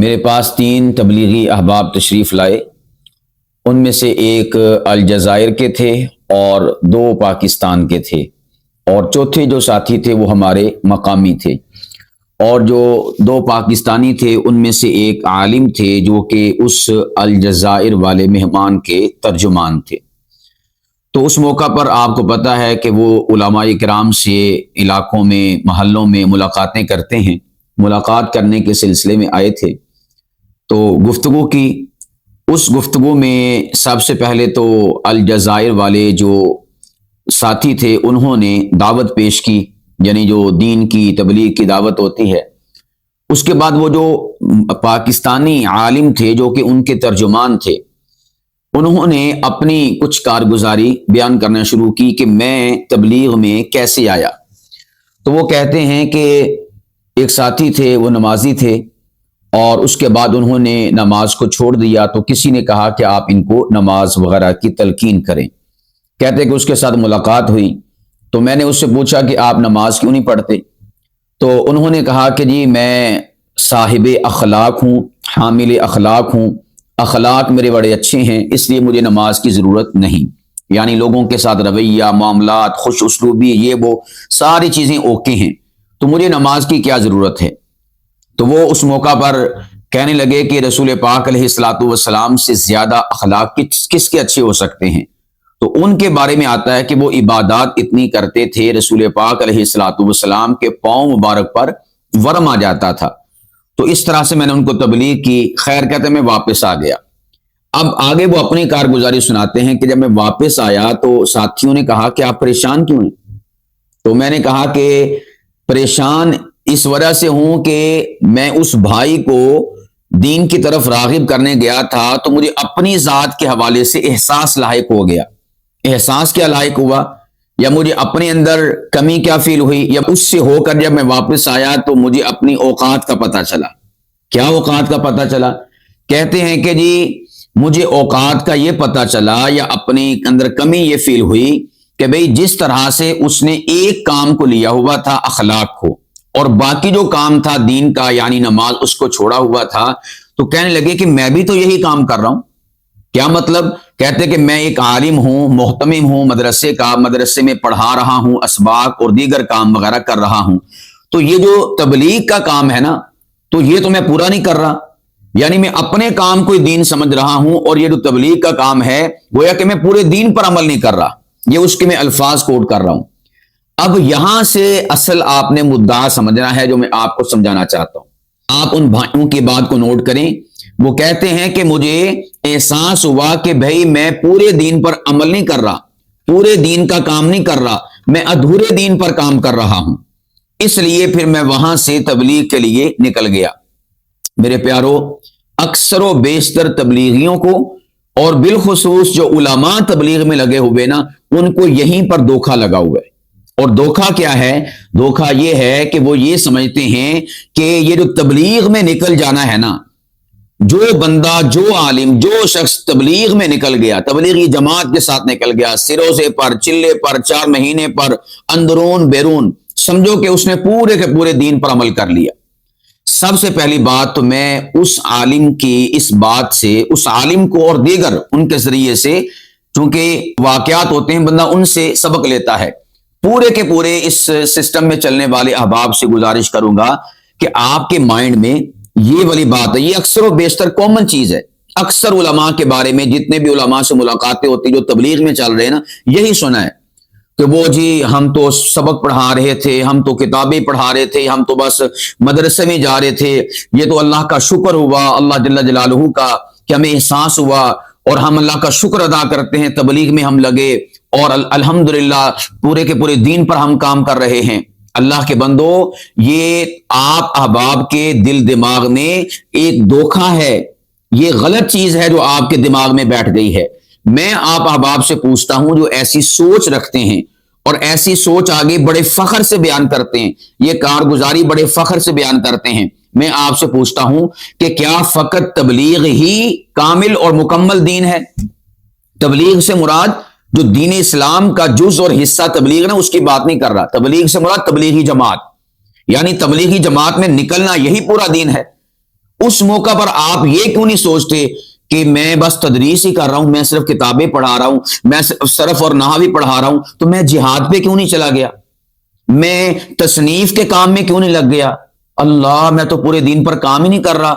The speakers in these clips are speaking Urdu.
میرے پاس 3 تبلیغی احباب تشریف لائے۔ ان میں سے ایک الجزائر کے تھے اور 2 پاکستان کے تھے، اور چوتھے جو ساتھی تھے وہ ہمارے مقامی تھے، اور جو 2 پاکستانی تھے ان میں سے ایک عالم تھے جو کہ اس الجزائر والے مہمان کے ترجمان تھے۔ تو اس موقع پر آپ کو پتہ ہے کہ وہ علماء کرام سے علاقوں میں محلوں میں ملاقاتیں کرتے ہیں، ملاقات کرنے کے سلسلے میں آئے تھے۔ تو گفتگو کی، اس گفتگو میں سب سے پہلے تو الجزائر والے جو ساتھی تھے انہوں نے دعوت پیش کی، یعنی جو دین کی تبلیغ کی دعوت ہوتی ہے۔ اس کے بعد وہ جو پاکستانی عالم تھے جو کہ ان کے ترجمان تھے، انہوں نے اپنی کچھ کارگزاری بیان کرنا شروع کی کہ میں تبلیغ میں کیسے آیا۔ تو وہ کہتے ہیں کہ ایک ساتھی تھے، وہ نمازی تھے، اور اس کے بعد انہوں نے نماز کو چھوڑ دیا، تو کسی نے کہا کہ آپ ان کو نماز وغیرہ کی تلقین کریں۔ کہتے کہ اس کے ساتھ ملاقات ہوئی، تو میں نے اس سے پوچھا کہ آپ نماز کیوں نہیں پڑھتے؟ تو انہوں نے کہا کہ جی میں صاحب اخلاق ہوں، حامل اخلاق ہوں، اخلاق میرے بڑے اچھے ہیں، اس لیے مجھے نماز کی ضرورت نہیں۔ یعنی لوگوں کے ساتھ رویہ، معاملات، خوش اسلوبی، یہ وہ ساری چیزیں اوکے ہیں، تو مجھے نماز کی کیا ضرورت ہے؟ تو وہ اس موقع پر کہنے لگے کہ رسول پاک علیہ الصلوۃ والسلام سے زیادہ اخلاق کس کے اچھے ہو سکتے ہیں؟ تو ان کے بارے میں آتا ہے کہ وہ عبادات اتنی کرتے تھے، رسول پاک علیہ الصلوۃ والسلام کے پاؤں مبارک پر ورم آ جاتا تھا۔ تو اس طرح سے میں نے ان کو تبلیغ کی۔ خیر، کہتے میں واپس آ گیا۔ اب آگے وہ اپنی کارگزاری سناتے ہیں کہ جب میں واپس آیا تو ساتھیوں نے کہا کہ آپ پریشان کیوں ہیں؟ تو میں نے کہا کہ پریشان اس وجہ سے ہوں کہ میں اس بھائی کو دین کی طرف راغب کرنے گیا تھا، تو مجھے اپنی ذات کے حوالے سے احساس لاحق ہو گیا۔ احساس کیا لاحق ہوا، یا مجھے اپنے اندر کمی کیا فیل ہوئی، یا اس سے ہو کر جب میں واپس آیا تو مجھے اپنی اوقات کا پتہ چلا۔ کیا اوقات کا پتہ چلا؟ کہتے ہیں کہ جی مجھے اوقات کا یہ پتہ چلا، یا اپنے اندر کمی یہ فیل ہوئی کہ بھئی جس طرح سے اس نے ایک کام کو لیا ہوا تھا، اخلاق کو، اور باقی جو کام تھا دین کا یعنی نماز، اس کو چھوڑا ہوا تھا، تو کہنے لگے کہ میں بھی تو یہی کام کر رہا ہوں۔ کیا مطلب؟ کہتے کہ میں ایک عالم ہوں، محتمم ہوں مدرسے کا، مدرسے میں پڑھا رہا ہوں، اسباق اور دیگر کام وغیرہ کر رہا ہوں، تو یہ جو تبلیغ کا کام ہے نا، تو یہ تو میں پورا نہیں کر رہا۔ یعنی میں اپنے کام کو دین سمجھ رہا ہوں، اور یہ جو تبلیغ کا کام ہے گویا کہ میں پورے دین پر عمل نہیں کر رہا۔ یہ اس کے میں الفاظ کوٹ کر رہا ہوں۔ اب یہاں سے اصل آپ نے مدعا سمجھنا ہے جو میں آپ کو سمجھانا چاہتا ہوں۔ آپ ان بھائیوں کی بات کو نوٹ کریں۔ وہ کہتے ہیں کہ مجھے احساس ہوا کہ بھائی میں پورے دین پر عمل نہیں کر رہا، پورے دین کا کام نہیں کر رہا، میں ادھورے دین پر کام کر رہا ہوں، اس لیے پھر میں وہاں سے تبلیغ کے لیے نکل گیا۔ میرے پیارو، اکثر و بیشتر تبلیغیوں کو، اور بالخصوص جو علماء تبلیغ میں لگے ہوئے نا، ان کو یہیں پر دھوکہ لگا ہوا ہے۔ اور دھوکہ کیا ہے؟ دھوکہ یہ ہے کہ وہ یہ سمجھتے ہیں کہ یہ جو تبلیغ میں نکل جانا ہے نا، جو بندہ، جو عالم، جو شخص تبلیغ میں نکل گیا، تبلیغی جماعت کے ساتھ نکل گیا، سروزے پر، چلے پر، 4 مہینے پر، اندرون بیرون، سمجھو کہ اس نے پورے کے پورے دین پر عمل کر لیا۔ سب سے پہلی بات تو میں اس عالم کی اس بات سے، اس عالم کو اور دیگر ان کے ذریعے سے، چونکہ واقعات ہوتے ہیں، بندہ ان سے سبق لیتا ہے، پورے کے پورے اس سسٹم میں چلنے والے احباب سے گزارش کروں گا کہ آپ کے مائنڈ میں یہ والی بات ہے، یہ اکثر و بیشتر کامن چیز ہے۔ اکثر علماء کے بارے میں جتنے بھی علماء سے ملاقاتیں ہوتی جو تبلیغ میں چل رہے ہیں نا، یہی سنا ہے کہ وہ جی ہم تو سبق پڑھا رہے تھے، ہم تو کتابیں پڑھا رہے تھے، ہم تو بس مدرسے میں جا رہے تھے، یہ تو اللہ کا شکر ہوا، اللہ جل جلالہ کا، کہ ہمیں احساس ہوا اور ہم اللہ کا شکر ادا کرتے ہیں، تبلیغ میں ہم لگے اور الحمدللہ پورے کے پورے دین پر ہم کام کر رہے ہیں۔ اللہ کے بندو، یہ آپ احباب کے دل دماغ میں ایک دھوکہ ہے، یہ غلط چیز ہے جو آپ کے دماغ میں بیٹھ گئی ہے۔ میں آپ احباب سے پوچھتا ہوں جو ایسی سوچ رکھتے ہیں اور ایسی سوچ آگے بڑے فخر سے بیان کرتے ہیں، یہ کارگزاری بڑے فخر سے بیان کرتے ہیں، میں آپ سے پوچھتا ہوں کہ کیا فقط تبلیغ ہی کامل اور مکمل دین ہے؟ تبلیغ سے مراد جو دین اسلام کا جز اور حصہ تبلیغ نا، اس کی بات نہیں کر رہا۔ تبلیغ سے مراد تبلیغی جماعت، یعنی تبلیغی جماعت میں نکلنا، یہی پورا دین ہے۔ اس موقع پر آپ یہ کیوں نہیں سوچتے کہ میں بس تدریس ہی کر رہا ہوں، میں صرف کتابیں پڑھا رہا ہوں، میں صرف اور نحو بھی پڑھا رہا ہوں، تو میں جہاد پہ کیوں نہیں چلا گیا؟ میں تصنیف کے کام میں کیوں نہیں لگ گیا؟ اللہ، میں تو پورے دین پر کام ہی نہیں کر رہا،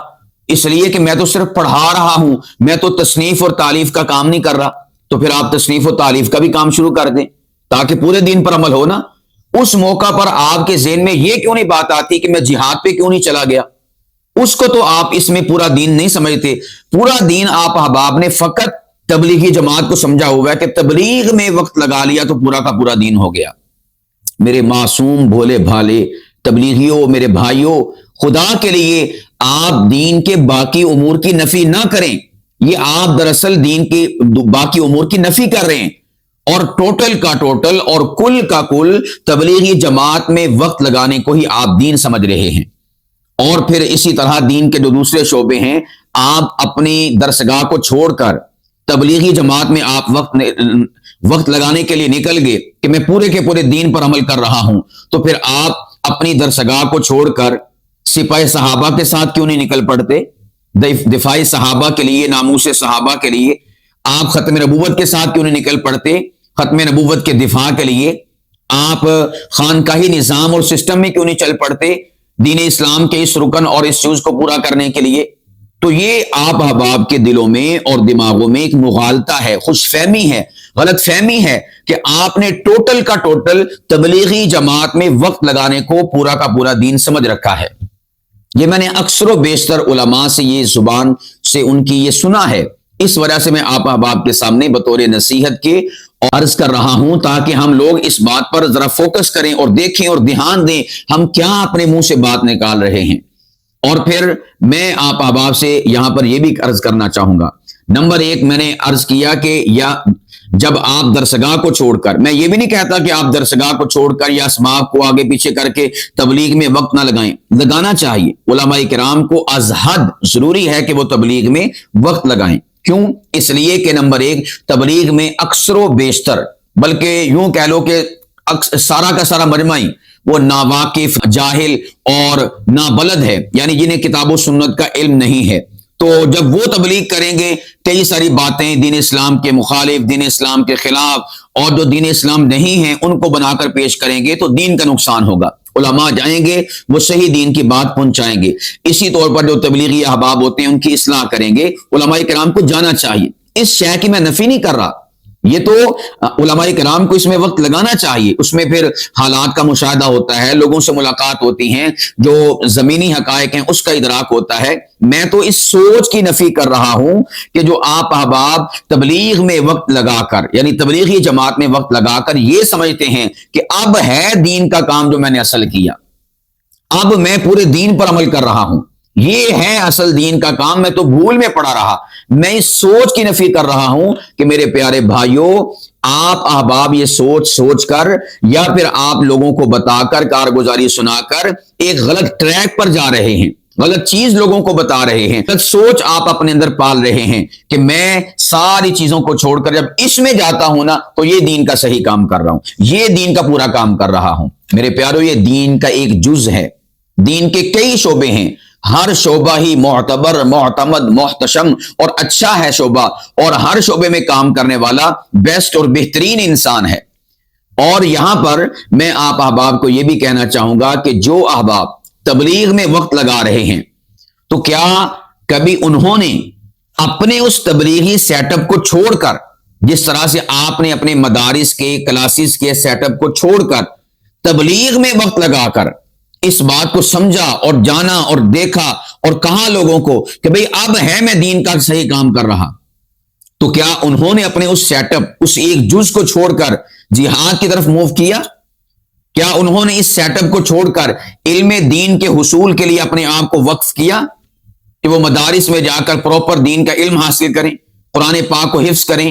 اس لیے کہ میں تو صرف پڑھا رہا ہوں، میں تو تصنیف اور تالیف کا کام نہیں کر رہا۔ تو پھر آپ تصنیف و تالیف کا بھی کام شروع کر دیں تاکہ پورے دین پر عمل ہو نا۔ اس موقع پر آپ کے ذہن میں یہ کیوں نہیں بات آتی کہ میں جہاد پہ کیوں نہیں چلا گیا؟ اس کو تو آپ اس میں پورا دین نہیں سمجھتے۔ پورا دین آپ احباب نے فقط تبلیغی جماعت کو سمجھا ہوا ہے کہ تبلیغ میں وقت لگا لیا تو پورا کا پورا دین ہو گیا۔ میرے معصوم بھولے بھالے تبلیغیوں، میرے بھائیوں، خدا کے لیے آپ دین کے باقی امور کی نفی نہ کریں۔ یہ آپ دراصل دین کے باقی امور کی نفی کر رہے ہیں، اور ٹوٹل کا ٹوٹل اور کل کا کل تبلیغی جماعت میں وقت لگانے کو ہی آپ دین سمجھ رہے ہیں۔ اور پھر اسی طرح دین کے جو دوسرے شعبے ہیں، آپ اپنی درسگاہ کو چھوڑ کر تبلیغی جماعت میں آپ وقت لگانے کے لیے نکل گئے کہ میں پورے کے پورے دین پر عمل کر رہا ہوں، تو پھر آپ اپنی درسگاہ کو چھوڑ کر سپاہ صحابہ کے ساتھ کیوں نہیں نکل پڑتے؟ دفاع صحابہ کے لیے، ناموس صحابہ کے لیے آپ ختم نبوت کے ساتھ کیوں نہیں نکل پڑتے؟ ختم نبوت کے دفاع کے لیے آپ خانقاہی نظام اور سسٹم میں کیوں نہیں چل پڑتے دین اسلام کے اس رکن اور اس چیز کو پورا کرنے کے لیے؟ تو یہ آپ احباب کے دلوں میں اور دماغوں میں ایک مغالطہ ہے، خوش فہمی ہے، غلط فہمی ہے کہ آپ نے ٹوٹل کا ٹوٹل تبلیغی جماعت میں وقت لگانے کو پورا کا پورا دین سمجھ رکھا ہے۔ یہ میں نے اکثر و بیشتر علماء سے یہ زبان سے ان کی یہ سنا ہے، اس وجہ سے میں آپ احباب کے سامنے بطور نصیحت کے عرض کر رہا ہوں تاکہ ہم لوگ اس بات پر ذرا فوکس کریں اور دیکھیں اور دھیان دیں ہم کیا اپنے منہ سے بات نکال رہے ہیں۔ اور پھر میں آپ احباب سے یہاں پر یہ بھی عرض کرنا چاہوں گا، نمبر ایک میں نے عرض کیا کہ جب آپ درسگاہ کو چھوڑ کر، میں یہ بھی نہیں کہتا کہ آپ درسگاہ کو چھوڑ کر یا اسباق کو آگے پیچھے کر کے تبلیغ میں وقت نہ لگائیں، لگانا چاہیے۔ علماء کرام کو از حد ضروری ہے کہ وہ تبلیغ میں وقت لگائیں۔ کیوں؟ اس لیے کہ نمبر ایک، تبلیغ میں اکثر و بیشتر، بلکہ یوں کہہ لو کہ سارا کا سارا مجمع ہی وہ ناواقف، جاہل اور نابلد ہے، یعنی جنہیں کتاب و سنت کا علم نہیں ہے۔ تو جب وہ تبلیغ کریں گے کئی ساری باتیں دین اسلام کے مخالف، دین اسلام کے خلاف، اور جو دین اسلام نہیں ہیں ان کو بنا کر پیش کریں گے تو دین کا نقصان ہوگا۔ علماء جائیں گے، وہ صحیح دین کی بات پہنچائیں گے۔ اسی طور پر جو تبلیغی احباب ہوتے ہیں ان کی اصلاح کریں گے۔ علماء کرام کو جانا چاہیے، اس شے کی میں نفی نہیں کر رہا، یہ تو علماء کرام کو اس میں وقت لگانا چاہیے۔ اس میں پھر حالات کا مشاہدہ ہوتا ہے، لوگوں سے ملاقات ہوتی ہیں، جو زمینی حقائق ہیں اس کا ادراک ہوتا ہے۔ میں تو اس سوچ کی نفی کر رہا ہوں کہ جو آپ احباب تبلیغ میں وقت لگا کر، یعنی تبلیغی جماعت میں وقت لگا کر یہ سمجھتے ہیں کہ اب ہے دین کا کام جو میں نے اصل کیا، اب میں پورے دین پر عمل کر رہا ہوں، یہ ہے اصل دین کا کام، میں تو بھول میں پڑا رہا۔ میں اس سوچ کی نفی کر رہا ہوں کہ میرے پیارے بھائیوں، آپ احباب یہ سوچ کر یا پھر آپ لوگوں کو بتا کر، کارگزاری سنا کر ایک غلط ٹریک پر جا رہے ہیں، غلط چیز لوگوں کو بتا رہے ہیں، غلط سوچ آپ اپنے اندر پال رہے ہیں کہ میں ساری چیزوں کو چھوڑ کر جب اس میں جاتا ہوں نا تو یہ دین کا صحیح کام کر رہا ہوں، یہ دین کا پورا کام کر رہا ہوں۔ میرے پیارو، یہ دین کا ایک جز ہے، دین کے کئی شعبے ہیں، ہر شعبہ ہی معتبر، معتمد، محتشم اور اچھا ہے شعبہ، اور ہر شعبے میں کام کرنے والا بیسٹ اور بہترین انسان ہے۔ اور یہاں پر میں آپ احباب کو یہ بھی کہنا چاہوں گا کہ جو احباب تبلیغ میں وقت لگا رہے ہیں تو کیا کبھی انہوں نے اپنے اس تبلیغی سیٹ اپ کو چھوڑ کر، جس طرح سے آپ نے اپنے مدارس کے کلاسز کے سیٹ اپ کو چھوڑ کر تبلیغ میں وقت لگا کر اس بات کو سمجھا اور جانا اور دیکھا اور کہا لوگوں کو کہ بھئی اب ہے میں دین کا صحیح کام کر رہا، تو کیا انہوں نے اپنے اس سیٹ اپ، اس ایک جز کو چھوڑ کر جہاد کی طرف موو کیا؟ کیا انہوں نے اس سیٹ اپ کو چھوڑ کر علم دین کے حصول کے لیے اپنے آپ کو وقف کیا کہ وہ مدارس میں جا کر پراپر دین کا علم حاصل کریں، قرآن پاک کو حفظ کریں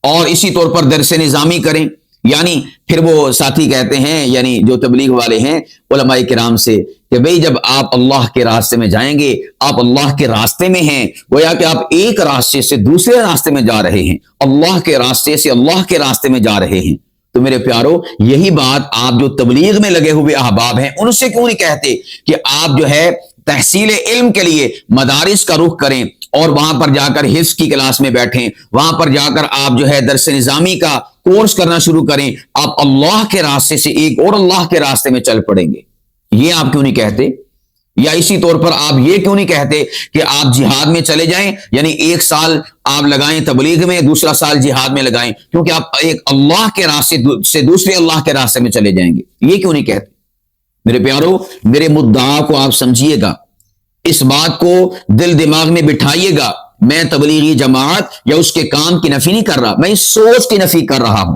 اور اسی طور پر درس نظامی کریں؟ یعنی پھر وہ ساتھی کہتے ہیں، یعنی جو تبلیغ والے ہیں علماء کرام سے، کہ بھئی جب آپ اللہ کے راستے میں جائیں گے، آپ اللہ کے راستے میں ہیں، گویا کہ آپ ایک راستے سے دوسرے راستے میں جا رہے ہیں، اللہ کے راستے سے اللہ کے راستے میں جا رہے ہیں۔ تو میرے پیارو، یہی بات آپ جو تبلیغ میں لگے ہوئے احباب ہیں ان سے کیوں نہیں کہتے کہ آپ جو ہے تحصیل علم کے لیے مدارس کا رخ کریں اور وہاں پر جا کر حفظ کی کلاس میں بیٹھیں، وہاں پر جا کر آپ جو ہے درس نظامی کا کورس کرنا شروع کریں، آپ اللہ کے راستے سے ایک اور اللہ کے راستے میں چل پڑیں گے۔ یہ آپ کیوں نہیں کہتے؟ یا اسی طور پر آپ یہ کیوں نہیں کہتے کہ آپ جہاد میں چلے جائیں، یعنی ایک سال آپ لگائیں تبلیغ میں، دوسرا سال جہاد میں لگائیں، کیونکہ آپ ایک اللہ کے راستے سے دوسرے اللہ کے راستے میں چلے جائیں گے؟ یہ کیوں نہیں کہتے؟ میرے پیارو، میرے مدعا کو آپ سمجھیے گا، اس بات کو دل دماغ میں بٹھائیے گا۔ میں تبلیغی جماعت یا اس کے کام کی نفی نہیں کر رہا، میں اس سوچ کی نفی کر رہا ہوں۔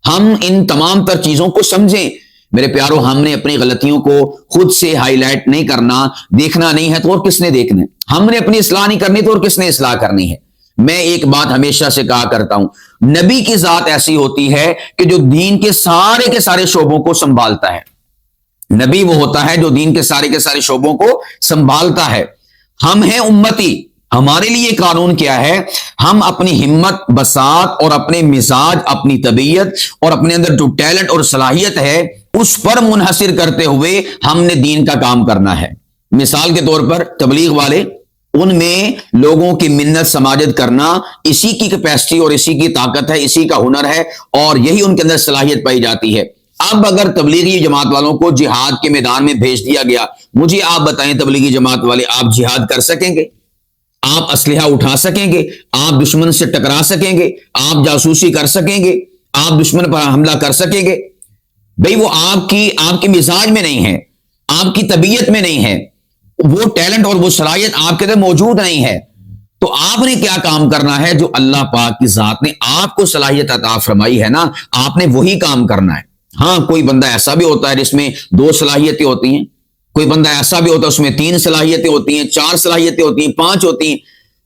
ہم ان تمام تر چیزوں کو سمجھیں میرے پیارو۔ ہم نے اپنی غلطیوں کو خود سے ہائی لائٹ نہیں کرنا، دیکھنا نہیں ہے تو اور کس نے دیکھنا ہے؟ ہم نے اپنی اصلاح نہیں کرنی تو اور کس نے اصلاح کرنی ہے؟ میں ایک بات ہمیشہ سے کہا کرتا ہوں، نبی کی ذات ایسی ہوتی ہے کہ جو دین کے سارے شعبوں کو سنبھالتا ہے۔ نبی وہ ہوتا ہے جو دین کے سارے شعبوں کو سنبھالتا ہے۔ ہم ہیں امتی، ہمارے لیے قانون کیا ہے؟ ہم اپنی ہمت، بساط اور اپنے مزاج، اپنی طبیعت اور اپنے اندر جو ٹیلنٹ اور صلاحیت ہے اس پر منحصر کرتے ہوئے ہم نے دین کا کام کرنا ہے۔ مثال کے طور پر تبلیغ والے، ان میں لوگوں کی منت سماجت کرنا اسی کی کیپیسٹی اور اسی کی طاقت ہے، اسی کا ہنر ہے اور یہی ان کے اندر صلاحیت پائی جاتی ہے۔ اب اگر تبلیغی جماعت والوں کو جہاد کے میدان میں بھیج دیا گیا، مجھے آپ بتائیں تبلیغی جماعت والے آپ جہاد کر سکیں گے؟ آپ اسلحہ اٹھا سکیں گے؟ آپ دشمن سے ٹکرا سکیں گے؟ آپ جاسوسی کر سکیں گے؟ آپ دشمن پر حملہ کر سکیں گے؟ بھئی وہ آپ کی مزاج میں نہیں ہے، آپ کی طبیعت میں نہیں ہے، وہ ٹیلنٹ اور وہ صلاحیت آپ کے اندر موجود نہیں ہے۔ تو آپ نے کیا کام کرنا ہے؟ جو اللہ پاک کی ذات نے آپ کو صلاحیت عطا فرمائی ہے نا، آپ نے وہی کام کرنا ہے۔ ہاں، کوئی بندہ ایسا بھی ہوتا ہے جس میں 2 صلاحیتیں ہوتی ہیں، کوئی بندہ ایسا بھی ہوتا ہے اس میں 3 صلاحیتیں ہوتی ہیں، 4 صلاحیتیں ہوتی ہیں، 5 ہوتی ہیں۔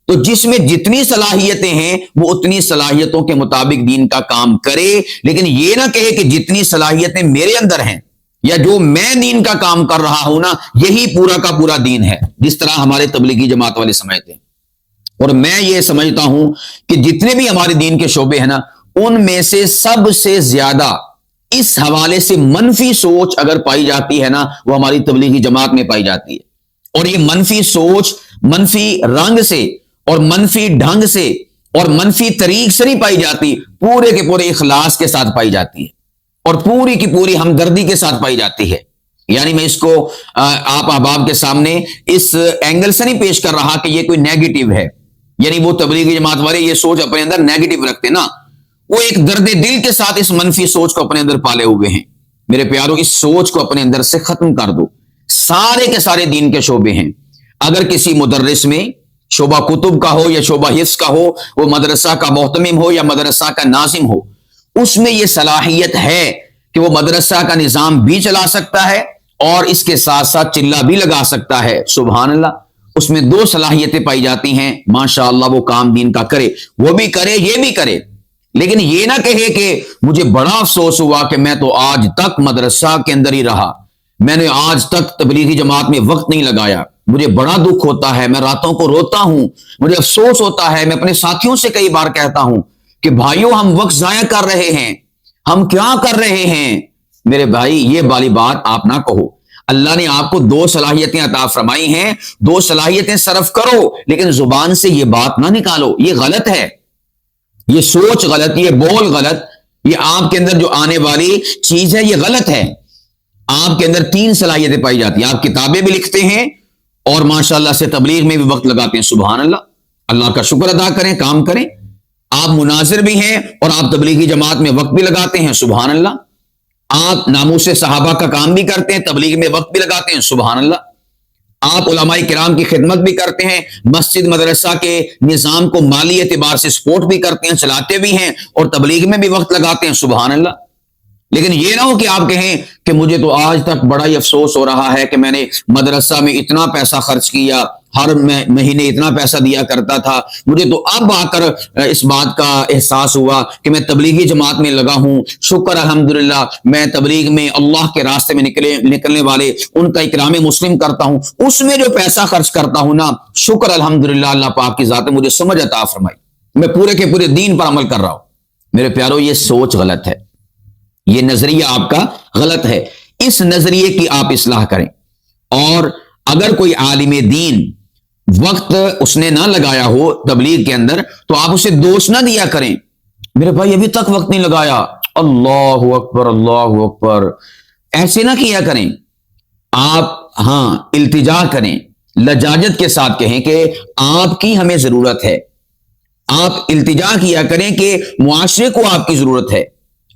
تو جس میں جتنی صلاحیتیں ہیں وہ اتنی صلاحیتوں کے مطابق دین کا کام کرے، لیکن یہ نہ کہے کہ جتنی صلاحیتیں میرے اندر ہیں یا جو میں دین کا کام کر رہا ہوں نا، یہی پورا کا پورا دین ہے، جس طرح ہمارے تبلیغی جماعت والے سمجھتے ہیں۔ اور میں یہ سمجھتا ہوں کہ جتنے بھی ہمارے دین کے شعبے ہیں نا، ان میں سے سب سے زیادہ اس حوالے سے منفی سوچ اگر پائی جاتی ہے نا، وہ ہماری تبلیغی جماعت میں پائی جاتی ہے۔ اور یہ منفی سوچ منفی رنگ سے اور منفی ڈھنگ سے اور منفی طریق سے نہیں پائی جاتی، پورے کے پورے اخلاص کے ساتھ پائی جاتی ہے اور پوری کی پوری ہمدردی کے ساتھ پائی جاتی ہے۔ یعنی میں اس کو آپ احباب کے سامنے اس اینگل سے نہیں پیش کر رہا کہ یہ کوئی نیگیٹو ہے، یعنی وہ تبلیغی جماعت والے یہ سوچ اپنے اندر نیگیٹو رکھتے نا، وہ ایک درد دل کے ساتھ اس منفی سوچ کو اپنے اندر پالے ہوئے ہیں۔ میرے پیارو، اس سوچ کو اپنے اندر سے ختم کر دو۔ سارے کے سارے دین کے شعبے ہیں، اگر کسی مدرس میں شعبہ کتب کا ہو یا شعبہ حفظ کا ہو، وہ مدرسہ کا محتمم ہو یا مدرسہ کا ناظم ہو، اس میں یہ صلاحیت ہے کہ وہ مدرسہ کا نظام بھی چلا سکتا ہے اور اس کے ساتھ ساتھ چلہ بھی لگا سکتا ہے۔ سبحان اللہ، اس میں 2 صلاحیتیں پائی جاتی ہیں، ماشاءاللہ وہ کام دین کا کرے، وہ بھی کرے یہ بھی کرے۔ لیکن یہ نہ کہے کہ مجھے بڑا افسوس ہوا کہ میں تو آج تک مدرسہ کے اندر ہی رہا، میں نے آج تک تبلیغی جماعت میں وقت نہیں لگایا، مجھے بڑا دکھ ہوتا ہے، میں راتوں کو روتا ہوں، مجھے افسوس ہوتا ہے۔ میں اپنے ساتھیوں سے کئی بار کہتا ہوں کہ بھائیوں ہم وقت ضائع کر رہے ہیں، ہم کیا کر رہے ہیں؟ میرے بھائی، یہ والی بات آپ نہ کہو۔ اللہ نے آپ کو 2 صلاحیتیں عطا فرمائی ہیں، 2 صلاحیتیں صرف کرو، لیکن زبان سے یہ بات نہ نکالو، یہ غلط ہے، یہ سوچ غلط، یہ بول غلط، یہ آپ کے اندر جو آنے والی چیز ہے یہ غلط ہے۔ آپ کے اندر 3 صلاحیتیں پائی جاتی ہیں، آپ کتابیں بھی لکھتے ہیں اور ماشاءاللہ سے تبلیغ میں بھی وقت لگاتے ہیں۔ سبحان اللہ، اللہ کا شکر ادا کریں، کام کریں۔ آپ مناظر بھی ہیں اور آپ تبلیغی جماعت میں وقت بھی لگاتے ہیں۔ سبحان اللہ، آپ ناموس صحابہ کا کام بھی کرتے ہیں، تبلیغ میں وقت بھی لگاتے ہیں۔ سبحان اللہ، آپ علماء کرام کی خدمت بھی کرتے ہیں، مسجد مدرسہ کے نظام کو مالی اعتبار سے سپورٹ بھی کرتے ہیں، چلاتے بھی ہیں اور تبلیغ میں بھی وقت لگاتے ہیں۔ سبحان اللہ۔ لیکن یہ نہ ہو کہ آپ کہیں کہ مجھے تو آج تک بڑا ہی افسوس ہو رہا ہے کہ میں نے مدرسہ میں اتنا پیسہ خرچ کیا، ہر مہینے اتنا پیسہ دیا کرتا تھا، مجھے تو اب آ کر اس بات کا احساس ہوا کہ میں تبلیغی جماعت میں لگا ہوں۔ شکر الحمدللہ، میں تبلیغ میں اللہ کے راستے میں نکلنے والے ان کا اکرام مسلم کرتا ہوں، اس میں جو پیسہ خرچ کرتا ہوں نا، شکر الحمدللہ اللہ پاک کی ذات نے مجھے سمجھ عطا فرمائی، میں پورے کے پورے دین پر عمل کر رہا ہوں۔ میرے پیارو، یہ سوچ غلط ہے، یہ نظریہ آپ کا غلط ہے۔ اس نظریے کی آپ اصلاح کریں اور اگر کوئی عالم دین وقت اس نے نہ لگایا ہو تبلیغ کے اندر تو آپ اسے دوش نہ دیا کریں، میرے بھائی ابھی تک وقت نہیں لگایا، اللہ اکبر اللہ اکبر، ایسے نہ کیا کریں۔ آپ التجا کریں، لجاجت کے ساتھ کہیں کہ آپ کی ہمیں ضرورت ہے، آپ التجا کیا کریں کہ معاشرے کو آپ کی ضرورت ہے،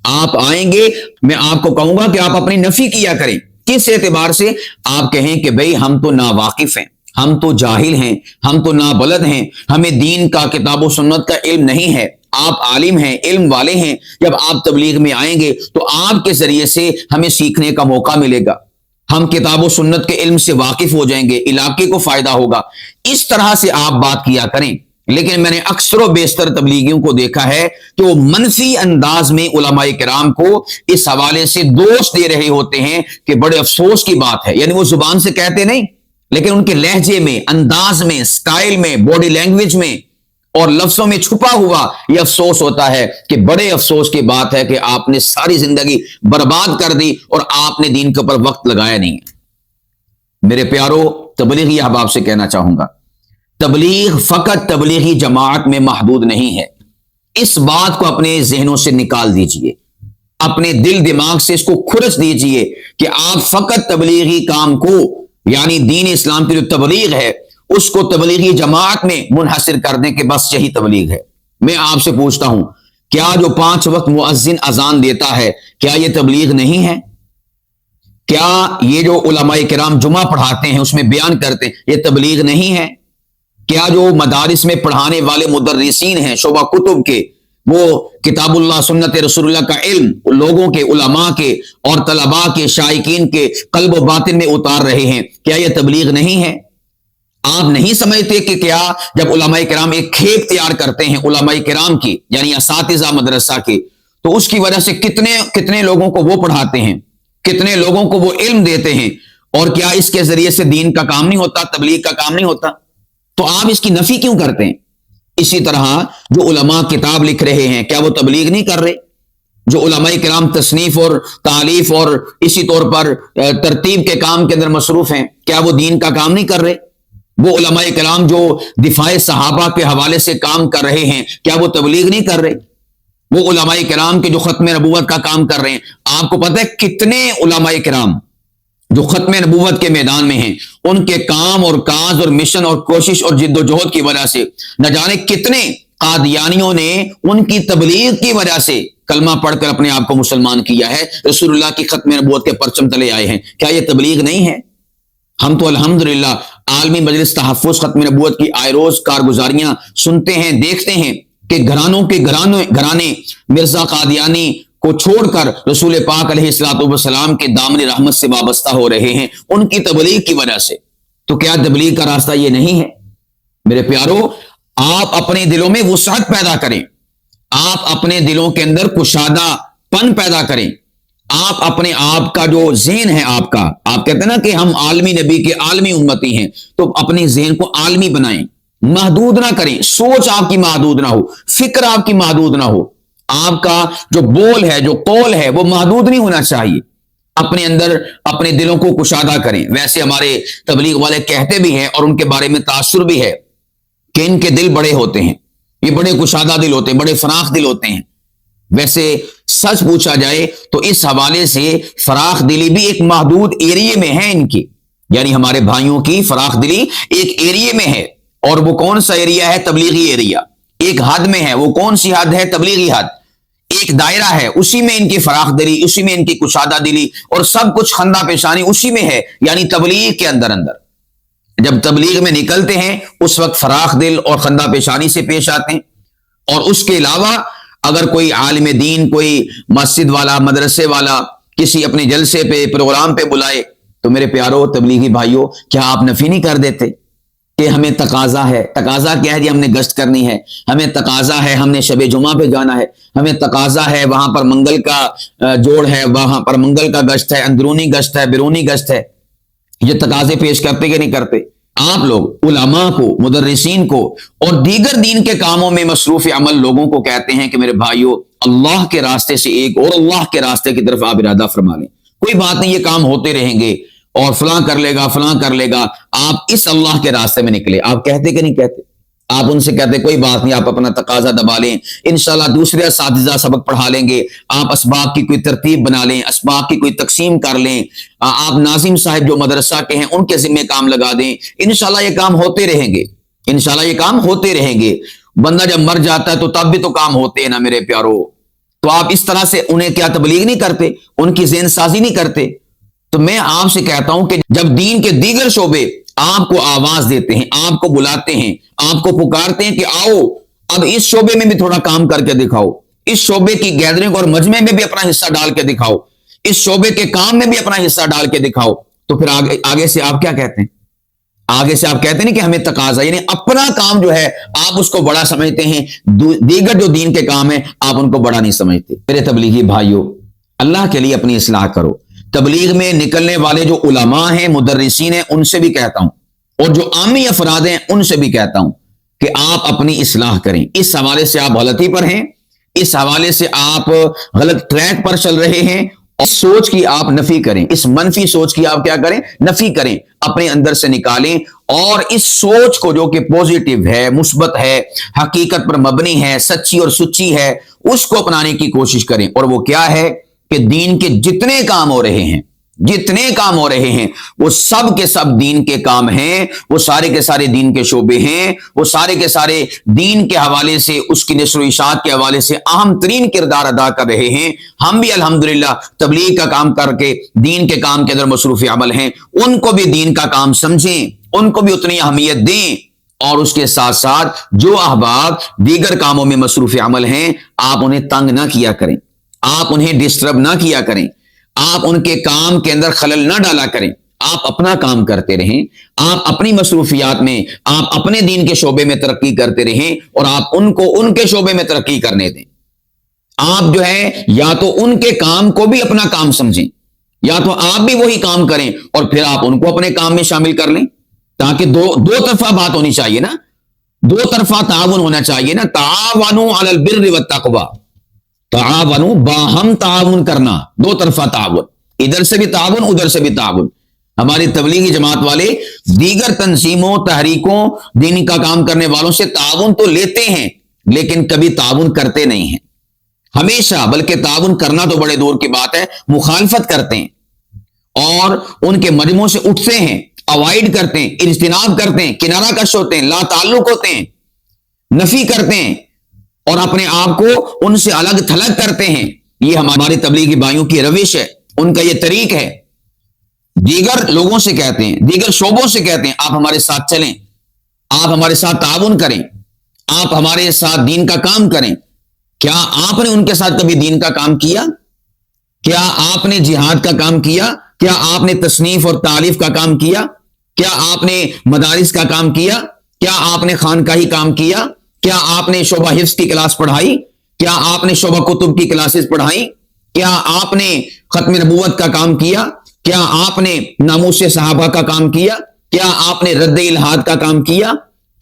آپ آئیں گے، میں آپ کو کہوں گا کہ آپ اپنی نفی کیا کریں۔ کس اعتبار سے؟ آپ کہیں کہ بھئی ہم تو ناواقف ہیں، ہم تو جاہل ہیں، ہم تو نابلد ہیں، ہمیں دین کا کتاب و سنت کا علم نہیں ہے، آپ عالم ہیں، علم والے ہیں، جب آپ تبلیغ میں آئیں گے تو آپ کے ذریعے سے ہمیں سیکھنے کا موقع ملے گا، ہم کتاب و سنت کے علم سے واقف ہو جائیں گے، علاقے کو فائدہ ہوگا۔ اس طرح سے آپ بات کیا کریں۔ لیکن میں نے اکثر و بیشتر تبلیغیوں کو دیکھا ہے کہ وہ منفی انداز میں علماء کرام کو اس حوالے سے دوش دے رہے ہوتے ہیں کہ بڑے افسوس کی بات ہے، یعنی وہ زبان سے کہتے نہیں لیکن ان کے لہجے میں، انداز میں، سٹائل میں، باڈی لینگویج میں اور لفظوں میں چھپا ہوا یہ افسوس ہوتا ہے کہ بڑے افسوس کی بات ہے کہ آپ نے ساری زندگی برباد کر دی اور آپ نے دین کے اوپر وقت لگایا نہیں ہے۔ میرے پیارو تبلیغی احباب سے کہنا چاہوں گا، تبلیغ فقط تبلیغی جماعت میں محدود نہیں ہے، اس بات کو اپنے ذہنوں سے نکال دیجئے، اپنے دل دماغ سے اس کو کھرچ دیجئے کہ آپ فقط تبلیغی کام کو، یعنی دین اسلام کی جو تبلیغ ہے اس کو تبلیغی جماعت میں منحصر کر دیں کہ بس یہی تبلیغ ہے۔ میں آپ سے پوچھتا ہوں، کیا جو 5 وقت مؤذن اذان دیتا ہے کیا یہ تبلیغ نہیں ہے؟ کیا یہ جو علماء کرام جمعہ پڑھاتے ہیں اس میں بیان کرتے ہیں یہ تبلیغ نہیں ہے؟ کیا جو مدارس میں پڑھانے والے مدرسین ہیں شعبہ کتب کے، وہ کتاب اللہ سنت رسول اللہ کا علم لوگوں کے، علماء کے اور طلباء کے، شائقین کے قلب و باطن میں اتار رہے ہیں، کیا یہ تبلیغ نہیں ہے؟ آپ نہیں سمجھتے کہ کیا جب علماء کرام ایک کھیپ تیار کرتے ہیں علماء کرام کی، یعنی اساتذہ مدرسہ کے، تو اس کی وجہ سے کتنے لوگوں کو وہ پڑھاتے ہیں، کتنے لوگوں کو وہ علم دیتے ہیں، اور کیا اس کے ذریعے سے دین کا کام نہیں ہوتا، تبلیغ کا کام نہیں ہوتا؟ تو آپ اس کی نفی کیوں کرتے ہیں؟ اسی طرح جو علماء کتاب لکھ رہے ہیں کیا وہ تبلیغ نہیں کر رہے؟ جو علماء کرام تصنیف اور تالیف اور اسی طور پر ترتیب کے کام کے اندر مصروف ہیں کیا وہ دین کا کام نہیں کر رہے؟ وہ علماء کرام جو دفاع صحابہ کے حوالے سے کام کر رہے ہیں کیا وہ تبلیغ نہیں کر رہے؟ وہ علماء کرام کے جو ختم نبوت کا کام کر رہے ہیں، آپ کو پتہ ہے کتنے علماء کرام جو ختم نبوت کے میدان میں ہیں، ان کے کام اور کاج اور مشن اور کوشش اور جد و جہد کی وجہ سے نہ جانے کتنے قادیانیوں نے ان کی تبلیغ کی وجہ سے کلمہ پڑھ کر اپنے آپ کو مسلمان کیا ہے، رسول اللہ کی ختم نبوت کے پرچم تلے آئے ہیں، کیا یہ تبلیغ نہیں ہے؟ ہم تو الحمدللہ عالمی مجلس تحفظ ختم نبوت کی آئے روز کارگزاریاں سنتے ہیں، دیکھتے ہیں کہ گھرانے مرزا قادیانی کو چھوڑ کر رسول پاک علیہ الصلوۃ والسلام کے دامن رحمت سے وابستہ ہو رہے ہیں ان کی تبلیغ کی وجہ سے۔ تو کیا تبلیغ کا راستہ یہ نہیں ہے؟ میرے پیارو، آپ اپنے دلوں میں وسعت پیدا کریں، آپ اپنے دلوں کے اندر کشادہ پن پیدا کریں، آپ اپنے آپ کا جو ذہن ہے آپ کہتے ہیں نا کہ ہم عالمی نبی کے عالمی امتی ہیں، تو اپنے ذہن کو عالمی بنائیں، محدود نہ کریں، سوچ آپ کی محدود نہ ہو، فکر آپ کی محدود نہ ہو، آپ کا جو بول ہے، جو قول ہے وہ محدود نہیں ہونا چاہیے، اپنے اندر اپنے دلوں کو کشادہ کریں۔ ویسے ہمارے تبلیغ والے کہتے بھی ہیں اور ان کے بارے میں تاثر بھی ہے کہ ان کے دل بڑے ہوتے ہیں، یہ بڑے کشادہ دل ہوتے ہیں، بڑے فراخ دل ہوتے ہیں۔ ویسے سچ پوچھا جائے تو اس حوالے سے فراخ دلی بھی ایک محدود ایریے میں ہے ان کی، یعنی ہمارے بھائیوں کی فراخ دلی ایک ایریے میں ہے، اور وہ کون سا ایریا ہے؟ تبلیغی ایریا، ایک حد میں ہے، وہ کون سی حد ہے؟ تبلیغی حد، ایک دائرہ ہے، اسی میں ان کی فراخ دلی، اسی میں ان کی کشادہ دلی اور سب کچھ خندہ پیشانی اسی میں ہے، یعنی تبلیغ کے اندر جب تبلیغ میں نکلتے ہیں اس وقت فراخ دل اور خندہ پیشانی سے پیش آتے ہیں۔ اور اس کے علاوہ اگر کوئی عالم دین، کوئی مسجد والا، مدرسے والا کسی اپنے جلسے پہ، پروگرام پہ بلائے تو میرے پیارو تبلیغی بھائیوں، کیا آپ نفی نہیں کر دیتے کہ ہمیں تقاضا ہے؟ تقاضا کیا ہے جی؟ ہم نے گشت کرنی ہے، ہمیں تقاضا ہے ہم نے شب جمعہ پہ جانا ہے، ہمیں تقاضا ہے وہاں پر منگل کا جوڑ ہے، وہاں پر منگل کا گشت ہے، اندرونی گشت ہے، بیرونی گشت ہے۔ یہ تقاضے پیش کرتے کہ نہیں کرتے؟ آپ لوگ علماء کو، مدرسین کو اور دیگر دین کے کاموں میں مصروف عمل لوگوں کو کہتے ہیں کہ میرے بھائیوں اللہ کے راستے سے ایک اور اللہ کے راستے کی طرف آپ ارادہ فرما لیں، کوئی بات نہیں، یہ کام ہوتے رہیں گے، اور فلاں کر لے گا فلاں کر لے گا. آپ اس اللہ کے راستے میں نکلے. آپ کہتے کہ نہیں کہتے؟ آپ ان سے کہتے کوئی بات نہیں، آپ اپنا تقاضا دبا لیں، انشاءاللہ دوسرے اساتذہ سبق پڑھا لیں گے، آپ اسباق کی کوئی ترتیب بنا لیں، اسباق کی کوئی تقسیم کر لیں، آپ ناظم صاحب جو مدرسہ کے ہیں ان کے ذمہ کام لگا دیں، انشاءاللہ یہ کام ہوتے رہیں گے، انشاءاللہ یہ کام ہوتے رہیں گے. بندہ جب مر جاتا ہے تو تب بھی تو کام ہوتے ہیں نا میرے پیارو. تو آپ اس طرح سے انہیں کیا تبلیغ نہیں کرتے، ان کی ذہن سازی نہیں کرتے؟ تو میں آپ سے کہتا ہوں کہ جب دین کے دیگر شعبے آپ کو آواز دیتے ہیں، آپ کو بلاتے ہیں، آپ کو پکارتے ہیں کہ آؤ اب اس شعبے میں بھی تھوڑا کام کر کے دکھاؤ، اس شعبے کی گیدرنگ اور مجمع میں بھی اپنا حصہ ڈال کے دکھاؤ، اس شعبے کے کام میں بھی اپنا حصہ ڈال کے دکھاؤ، تو پھر آگے سے آپ کیا کہتے ہیں؟ آگے سے آپ کہتے ہیں کہ ہمیں تقاضا، یعنی اپنا کام جو ہے آپ اس کو بڑا سمجھتے ہیں، دیگر جو دین کے کام ہیں آپ ان کو بڑا نہیں سمجھتے. میرے تبلیغی بھائیوں، اللہ کے لیے اپنی اصلاح کرو. تبلیغ میں نکلنے والے جو علماء ہیں، مدرسین ہیں، ان سے بھی کہتا ہوں، اور جو عامی افراد ہیں ان سے بھی کہتا ہوں کہ آپ اپنی اصلاح کریں. اس حوالے سے آپ غلطی پر ہیں، اس حوالے سے آپ غلط ٹریک پر چل رہے ہیں، اور سوچ کی آپ نفی کریں، اس منفی سوچ کی آپ کیا کریں؟ نفی کریں، اپنے اندر سے نکالیں، اور اس سوچ کو جو کہ پوزیٹو ہے، مثبت ہے، حقیقت پر مبنی ہے، سچی اور سچی ہے، اس کو اپنانے کی کوشش کریں. اور وہ کیا ہے کہ دین کے جتنے کام ہو رہے ہیں، جتنے کام ہو رہے ہیں وہ سب کے سب دین کے کام ہیں، وہ سارے کے سارے دین کے شعبے ہیں، وہ سارے کے سارے دین کے حوالے سے، اس کی نشر و اشاعت کے حوالے سے اہم ترین کردار ادا کر رہے ہیں. ہم بھی الحمدللہ تبلیغ کا کام کر کے دین کے کام کے اندر مصروف عمل ہیں. ان کو بھی دین کا کام سمجھیں، ان کو بھی اتنی اہمیت دیں، اور اس کے ساتھ ساتھ جو احباب دیگر کاموں میں مصروف عمل ہیں آپ انہیں تنگ نہ کیا کریں، آپ انہیں ڈسٹرب نہ کیا کریں، آپ ان کے کام کے اندر خلل نہ ڈالا کریں. آپ اپنا کام کرتے رہیں، آپ اپنی مصروفیات میں، آپ اپنے دین کے شعبے میں ترقی کرتے رہیں، اور آپ ان کو ان کے شعبے میں ترقی کرنے دیں. آپ جو ہے یا تو ان کے کام کو بھی اپنا کام سمجھیں، یا تو آپ بھی وہی کام کریں اور پھر آپ ان کو اپنے کام میں شامل کر لیں، تاکہ دو طرفہ بات ہونی چاہیے نا، دو طرفہ تعاون ہونا چاہیے نا. تعاونوا علی البر والتقوی، تعاونوا، باہم تعاون کرنا، دو طرفہ تعاون، ادھر سے بھی تعاون ادھر سے بھی تعاون. ہماری تبلیغی جماعت والے دیگر تنظیموں، تحریکوں، دین کا کام کرنے والوں سے تعاون تو لیتے ہیں لیکن کبھی تعاون کرتے نہیں ہیں ہمیشہ، بلکہ تعاون کرنا تو بڑے دور کی بات ہے، مخالفت کرتے ہیں اور ان کے مجموعوں سے اٹھتے ہیں، اوائڈ کرتے ہیں، اجتناب کرتے ہیں، کنارہ کش ہوتے ہیں، لا تعلق ہوتے ہیں، نفی کرتے ہیں، اور اپنے آپ کو ان سے الگ تھلگ کرتے ہیں. یہ ہمارے تبلیغی بھائیوں کی روش ہے، ان کا یہ طریق ہے. دیگر لوگوں سے کہتے ہیں، دیگر شعبوں سے کہتے ہیں آپ ہمارے ساتھ چلیں، آپ ہمارے ساتھ تعاون کریں، آپ ہمارے ساتھ دین کا کام کریں. کیا آپ نے ان کے ساتھ کبھی دین کا کام کیا؟ کیا آپ نے جہاد کا کام کیا؟ کیا آپ نے تصنیف اور تالیف کا کام کیا؟ کیا آپ نے مدارس کا کام کیا؟ کیا آپ نے خانقاہی کام کیا؟ کیا آپ نے شعبہ حفظ کی کلاس پڑھائی؟ کیا آپ نے شعبہ کتب کی کلاسز پڑھائی؟ کیا آپ نے ختم نبوت کا کام کیا؟ کیا آپ نے ناموس صحابہ کا کام کیا؟ کیا آپ نے رد الہاد کا کام کیا؟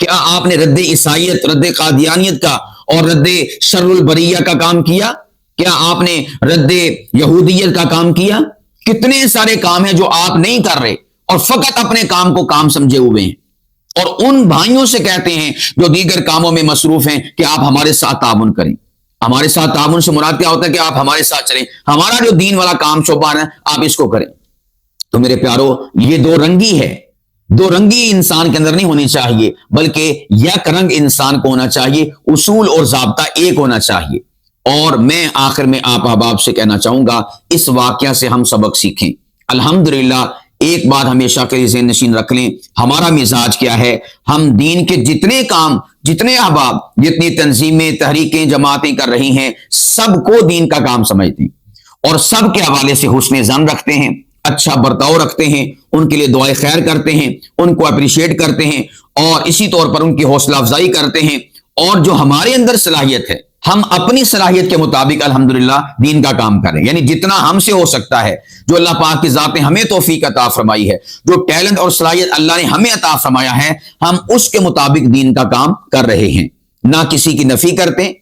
کیا آپ نے رد عیسائیت، رد قادیانیت کا اور رد شر البریہ کا کام کیا؟ کیا آپ نے رد یہودیت کا کام کیا؟ کتنے سارے کام ہیں جو آپ نہیں کر رہے اور فقط اپنے کام کو کام سمجھے ہوئے ہیں. اور ان بھائیوں سے کہتے ہیں جو دیگر کاموں میں مصروف ہیں کہ آپ ہمارے ساتھ تعاون کریں. ہمارے ساتھ تعاون سے مراد کیا ہوتا ہے کہ آپ ہمارے ساتھ چلیں، ہمارا جو دین والا کام شعبہ ہے آپ اس کو کریں. تو میرے پیارو، یہ دو رنگی ہے، دو رنگی انسان کے اندر نہیں ہونی چاہیے، بلکہ یک رنگ انسان کو ہونا چاہیے، اصول اور ضابطہ ایک ہونا چاہیے. اور میں آخر میں آپ احباب سے کہنا چاہوں گا، اس واقعہ سے ہم سبق سیکھیں. الحمدللہ ایک بات ہمیشہ کے ذہن نشین رکھ لیں، ہمارا مزاج کیا ہے، ہم دین کے جتنے کام، جتنے احباب، جتنی تنظیمیں، تحریکیں، جماعتیں کر رہی ہیں، سب کو دین کا کام سمجھتے ہیں اور سب کے حوالے سے حسن ظن رکھتے ہیں، اچھا برتاؤ رکھتے ہیں، ان کے لیے دعائیں خیر کرتے ہیں، ان کو اپریشیٹ کرتے ہیں، اور اسی طور پر ان کی حوصلہ افزائی کرتے ہیں. اور جو ہمارے اندر صلاحیت ہے، ہم اپنی صلاحیت کے مطابق الحمدللہ دین کا کام کریں، یعنی جتنا ہم سے ہو سکتا ہے، جو اللہ پاک کی ذات نے ہمیں توفیق عطا فرمائی ہے، جو ٹیلنٹ اور صلاحیت اللہ نے ہمیں عطا فرمایا ہے، ہم اس کے مطابق دین کا کام کر رہے ہیں. نہ کسی کی نفی کرتے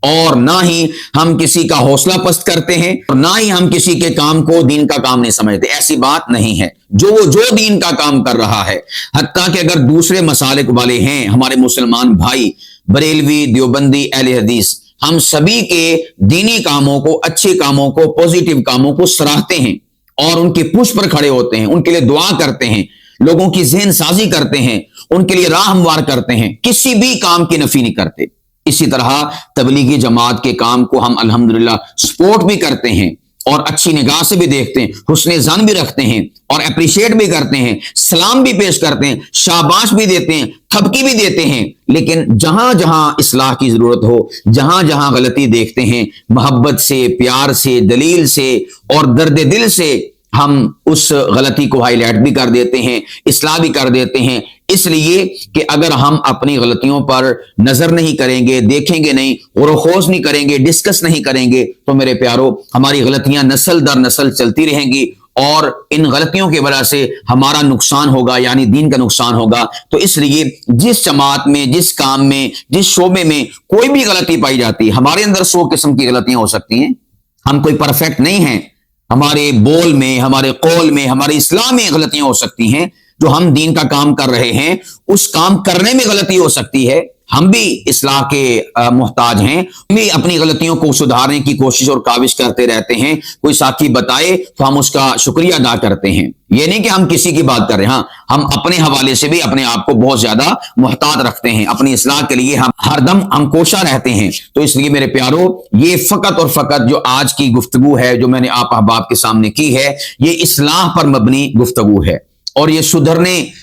اور نہ ہی ہم کسی کا حوصلہ پست کرتے ہیں اور نہ ہی ہم کسی کے کام کو دین کا کام نہیں سمجھتے. ایسی بات نہیں ہے. جو دین کا کام کر رہا ہے، حتیٰ کہ اگر دوسرے مسالک والے ہیں ہمارے مسلمان بھائی، بریلوی، دیوبندی، اہل حدیث، ہم سبھی کے دینی کاموں کو، اچھے کاموں کو، پوزیٹو کاموں کو سراہتے ہیں اور ان کی پشت پر کھڑے ہوتے ہیں، ان کے لیے دعا کرتے ہیں، لوگوں کی ذہن سازی کرتے ہیں، ان کے لیے راہ ہموار کرتے ہیں، کسی بھی کام کی نفی نہیں کرتے. اسی طرح تبلیغی جماعت کے کام کو ہم الحمدللہ سپورٹ بھی کرتے ہیں اور اچھی نگاہ سے بھی دیکھتے ہیں، حسن ظن بھی رکھتے ہیں اور اپریشیٹ بھی کرتے ہیں، سلام بھی پیش کرتے ہیں، شاباش بھی دیتے ہیں، تھپکی بھی دیتے ہیں. لیکن جہاں جہاں اصلاح کی ضرورت ہو، جہاں جہاں غلطی دیکھتے ہیں، محبت سے، پیار سے، دلیل سے اور درد دل سے ہم اس غلطی کو ہائی لائٹ بھی کر دیتے ہیں، اصلاح بھی کر دیتے ہیں. اس لیے کہ اگر ہم اپنی غلطیوں پر نظر نہیں کریں گے، دیکھیں گے نہیں، غور و خوض نہیں کریں گے، ڈسکس نہیں کریں گے، تو میرے پیارو ہماری غلطیاں نسل در نسل چلتی رہیں گی اور ان غلطیوں کی وجہ سے ہمارا نقصان ہوگا، یعنی دین کا نقصان ہوگا. تو اس لیے جس جماعت میں، جس کام میں، جس شعبے میں کوئی بھی غلطی پائی جاتی ہے، ہمارے اندر 100 قسم کی غلطیاں ہو سکتی ہیں، ہم کوئی پرفیکٹ نہیں ہیں، ہمارے بول میں، ہمارے قول میں، ہمارے اسلام میں غلطیاں ہو سکتی ہیں. جو ہم دین کا کام کر رہے ہیں اس کام کرنے میں غلطی ہو سکتی ہے، ہم بھی اصلاح کے محتاج ہیں، ہم بھی اپنی غلطیوں کو سدھارنے کی کوشش اور کاوش کرتے رہتے ہیں. کوئی ساتھی بتائے تو ہم اس کا شکریہ ادا کرتے ہیں. یہ نہیں کہ ہم کسی کی بات کر رہے ہیں، ہاں ہم اپنے حوالے سے بھی اپنے آپ کو بہت زیادہ محتاط رکھتے ہیں، اپنی اصلاح کے لیے ہم ہر دم ہم کوشاں رہتے ہیں. تو اس لیے میرے پیارو، یہ فقط اور فقط جو آج کی گفتگو ہے، جو میں نے آپ احباب کے سامنے کی ہے، یہ اصلاح پر مبنی گفتگو ہے اور یہ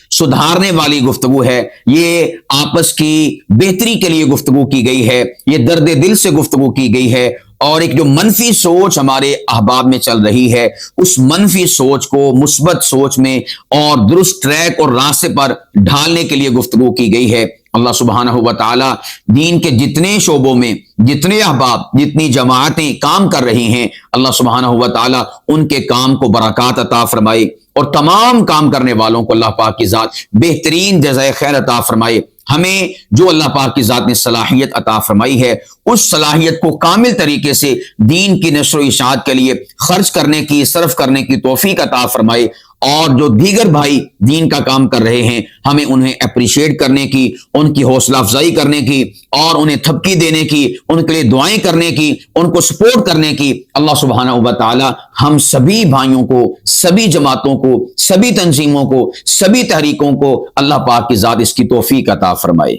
سدھارنے والی گفتگو ہے. یہ آپس کی بہتری کے لیے گفتگو کی گئی ہے، یہ درد دل سے گفتگو کی گئی ہے. اور ایک جو منفی سوچ ہمارے احباب میں چل رہی ہے، اس منفی سوچ کو مثبت سوچ میں اور درست ٹریک اور راستے پر ڈھالنے کے لیے گفتگو کی گئی ہے. اللہ سبحانہ و تعالی دین کے جتنے شعبوں میں، جتنے احباب، جتنی جماعتیں کام کر رہی ہیں، اللہ سبحانہ و تعالی ان کے کام کو برکات عطا فرمائے اور تمام کام کرنے والوں کو اللہ پاک کی ذات بہترین جزائے خیر عطا فرمائے. ہمیں جو اللہ پاک کی ذات نے صلاحیت عطا فرمائی ہے، اس صلاحیت کو کامل طریقے سے دین کی نشر و اشاعت کے لیے خرچ کرنے کی، صرف کرنے کی توفیق عطا فرمائے. اور جو دیگر بھائی دین کا کام کر رہے ہیں، ہمیں انہیں اپریشیٹ کرنے کی، ان کی حوصلہ افزائی کرنے کی اور انہیں تھپکی دینے کی، ان کے لیے دعائیں کرنے کی، ان کو سپورٹ کرنے کی اللہ سبحانہ و تعالی ہم سبھی بھائیوں کو، سبھی جماعتوں کو، سبھی تنظیموں کو، سبھی تحریکوں کو اللہ پاک کی ذات اس کی توفیق عطا فرمائے.